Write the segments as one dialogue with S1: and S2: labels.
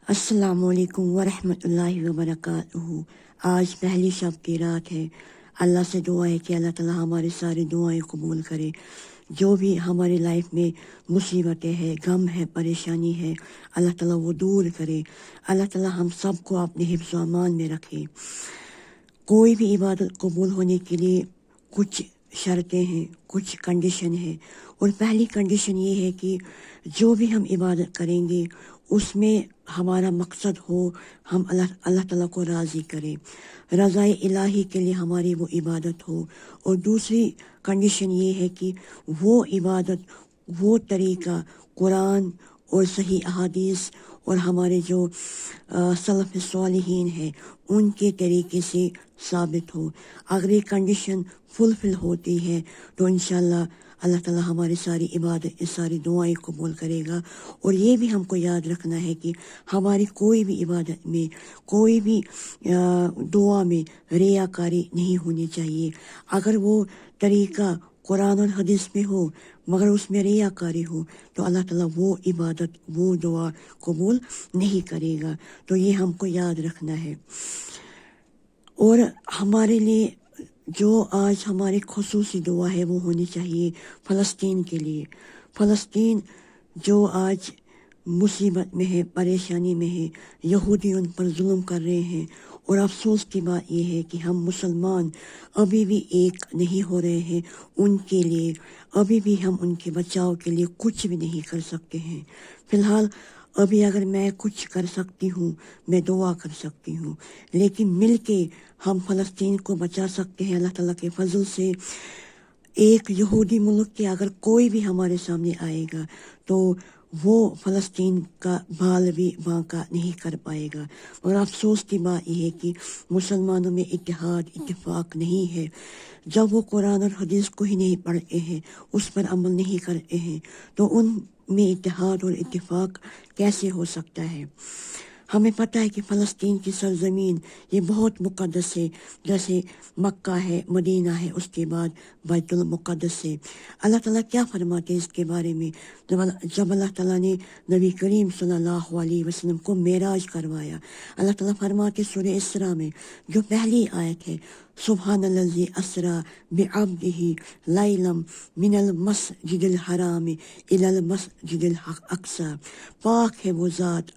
S1: السلام علیکم ورحمۃ اللہ وبرکاتہ۔ آج پہلی شب کی رات ہے۔ اللہ سے دعا ہے کہ اللہ تعالیٰ ہماری ساری دعائیں قبول کرے۔ جو بھی ہماری لائف میں مصیبتیں ہیں، غم ہے، پریشانی ہے، اللہ تعالیٰ وہ دور کرے۔ اللہ تعالیٰ ہم سب کو اپنے حفظ و امان میں رکھے۔ کوئی بھی عبادت قبول ہونے کے لیے کچھ شرطیں ہیں، کچھ کنڈیشن ہیں، اور پہلی کنڈیشن یہ ہے کہ جو بھی ہم عبادت کریں گے اس میں ہمارا مقصد ہو، ہم اللہ تعالیٰ کو راضی کریں، رضائے الہی کے لیے ہماری وہ عبادت ہو۔ اور دوسری کنڈیشن یہ ہے کہ وہ عبادت، وہ طریقہ قرآن اور صحیح احادیث اور ہمارے جو سلف صالحین ہیں ان کے طریقے سے ثابت ہو۔ اگر یہ کنڈیشن فلفل ہوتی ہے تو انشاءاللہ اللہ تعالیٰ ہماری ساری عبادت، ساری دعائیں قبول کرے گا۔ اور یہ بھی ہم کو یاد رکھنا ہے کہ ہماری کوئی بھی عبادت میں، کوئی بھی دعا میں ریاکاری نہیں ہونی چاہیے۔ اگر وہ طریقہ قرآن اور حدیث میں ہو مگر اس میں ریاکاری ہو تو اللہ تعالیٰ وہ عبادت، وہ دعا قبول نہیں کرے گا۔ تو یہ ہم کو یاد رکھنا ہے۔ اور ہمارے لیے جو آج ہماری خصوصی دعا ہے وہ ہونی چاہیے فلسطین کے لیے۔ فلسطین جو آج مصیبت میں ہے، پریشانی میں ہے، یہودی ان پر ظلم کر رہے ہیں، اور افسوس کی بات یہ ہے کہ ہم مسلمان ابھی بھی ایک نہیں ہو رہے ہیں ان کے لیے۔ ابھی بھی ہم ان کے بچاؤ کے لیے کچھ بھی نہیں کر سکتے ہیں۔ فی الحال ابھی اگر میں کچھ کر سکتی ہوں، میں دعا کر سکتی ہوں، لیکن مل کے ہم فلسطین کو بچا سکتے ہیں اللہ تعالیٰ کے فضل سے۔ ایک یہودی ملک کے اگر کوئی بھی ہمارے سامنے آئے گا تو وہ فلسطین کا بال بھی بانکا نہیں کر پائے گا۔ اور افسوس کی بات یہ ہے کہ مسلمانوں میں اتحاد، اتفاق نہیں ہے۔ جب وہ قرآن اور حدیث کو ہی نہیں پڑھتے ہیں، اس پر عمل نہیں کرتے ہیں، تو ان میں اتحاد اور اتفاق کیسے ہو سکتا ہے؟ ہمیں پتہ ہے کہ فلسطین کی سرزمین یہ بہت مقدس ہے، جیسے مکہ ہے، مدینہ ہے، اس کے بعد بیت المقدس ہے۔ اللہ تعالیٰ کیا فرماتے ہیں اس کے بارے میں؟ جب اللہ تعالیٰ نے نبی کریم صلی اللہ علیہ وسلم کو معراج کروایا، اللہ تعالیٰ فرماتے سورہ اسراء میں جو پہلی آیت ہے، سبحان الذی اسریٰ بعبدہ لیلا من المسجد الحرام الی المسجد الاقصی، پاک ہے وہ ذات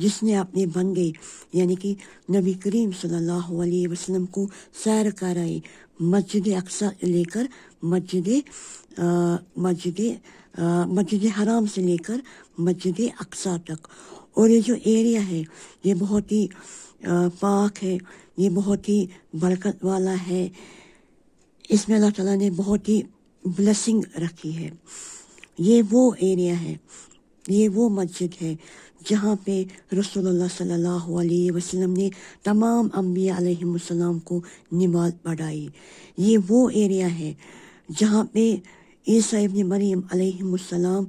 S1: جس نے اپنے بندے یعنی کہ نبی کریم صلی اللہ علیہ وسلم کو سیر کرائی مسجد اقصی لے کر مسجد حرام سے لے کر مسجد اقصی تک۔ اور یہ جو ایریا ہے یہ بہت ہی پاک ہے، یہ بہت ہی برکت والا ہے، اس میں اللہ تعالیٰ نے بہت ہی بلیسنگ رکھی ہے۔ یہ وہ ایریا ہے، یہ وہ مسجد ہے جہاں پہ رسول اللہ صلی اللہ علیہ وسلم نے تمام انبیاء علیہ السلام کو نماز پڑھائی۔ یہ وہ ایریا ہے جہاں پہ عیسیٰ ابن مریم علیہ السلام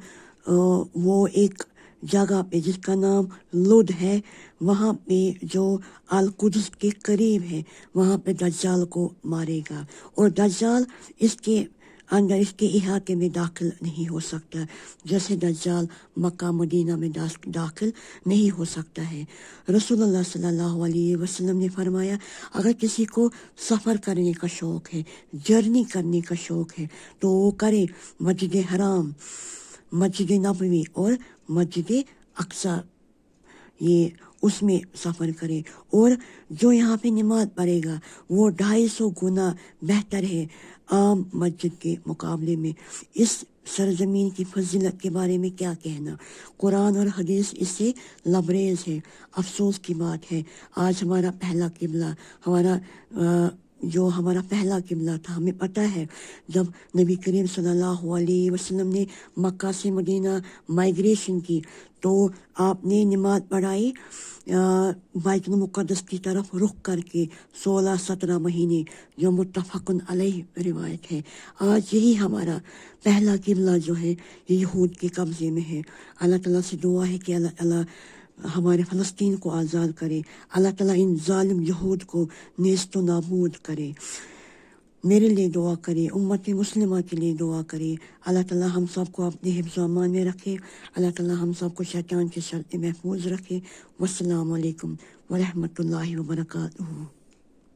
S1: وہ ایک جگہ پہ جس کا نام لد ہے، وہاں پہ جو القدس کے قریب ہے، وہاں پہ دجال کو مارے گا، اور دجال اس کے اندر، اس کے احاطے میں داخل نہیں ہو سکتا، جیسے دجال مکہ مدینہ میں داخل نہیں ہو سکتا ہے۔ رسول اللہ صلی اللہ علیہ وسلم نے فرمایا اگر کسی کو سفر کرنے کا شوق ہے، جرنی کرنے کا شوق ہے تو وہ کرے مسجد حرام، مسجد نبوی اور مسجد اقصی، یہ اس میں سفر کرے۔ اور جو یہاں پہ نماز پڑھے گا وہ 250 گنا بہتر ہے عام مسجد کے مقابلے میں۔ اس سرزمین کی فضیلت کے بارے میں کیا کہنا، قرآن اور حدیث اس سے لبریز ہے۔ افسوس کی بات ہے آج ہمارا پہلا قبلہ، ہمارا پہلا قبلہ تھا، ہمیں پتہ ہے جب نبی کریم صلی اللہ علیہ وسلم نے مکہ سے مدینہ مائیگریشن کی تو آپ نے نماز پڑھائی بیت المقدس کی طرف رخ کر کے 16-17 مہینے، جو متفقن علیہ روایت ہے۔ آج یہی ہمارا پہلا قبلہ جو ہے یہ یہود کے قبضے میں ہے۔ اللہ تعالیٰ سے دعا ہے کہ اللہ تعالیٰ ہمارے فلسطین کو آزاد کرے، اللہ تعالیٰ ان ظالم یہود کو نیست و نابود کرے۔ میرے لیے دعا کریں، امت مسلمہ کے لیے دعا کریں۔ اللہ تعالیٰ ہم سب کو اپنے حفظ و امان میں رکھے، اللہ تعالیٰ ہم سب کو شیطان کے شر سے محفوظ رکھے۔ والسلام علیکم ورحمۃ اللہ وبرکاتہ۔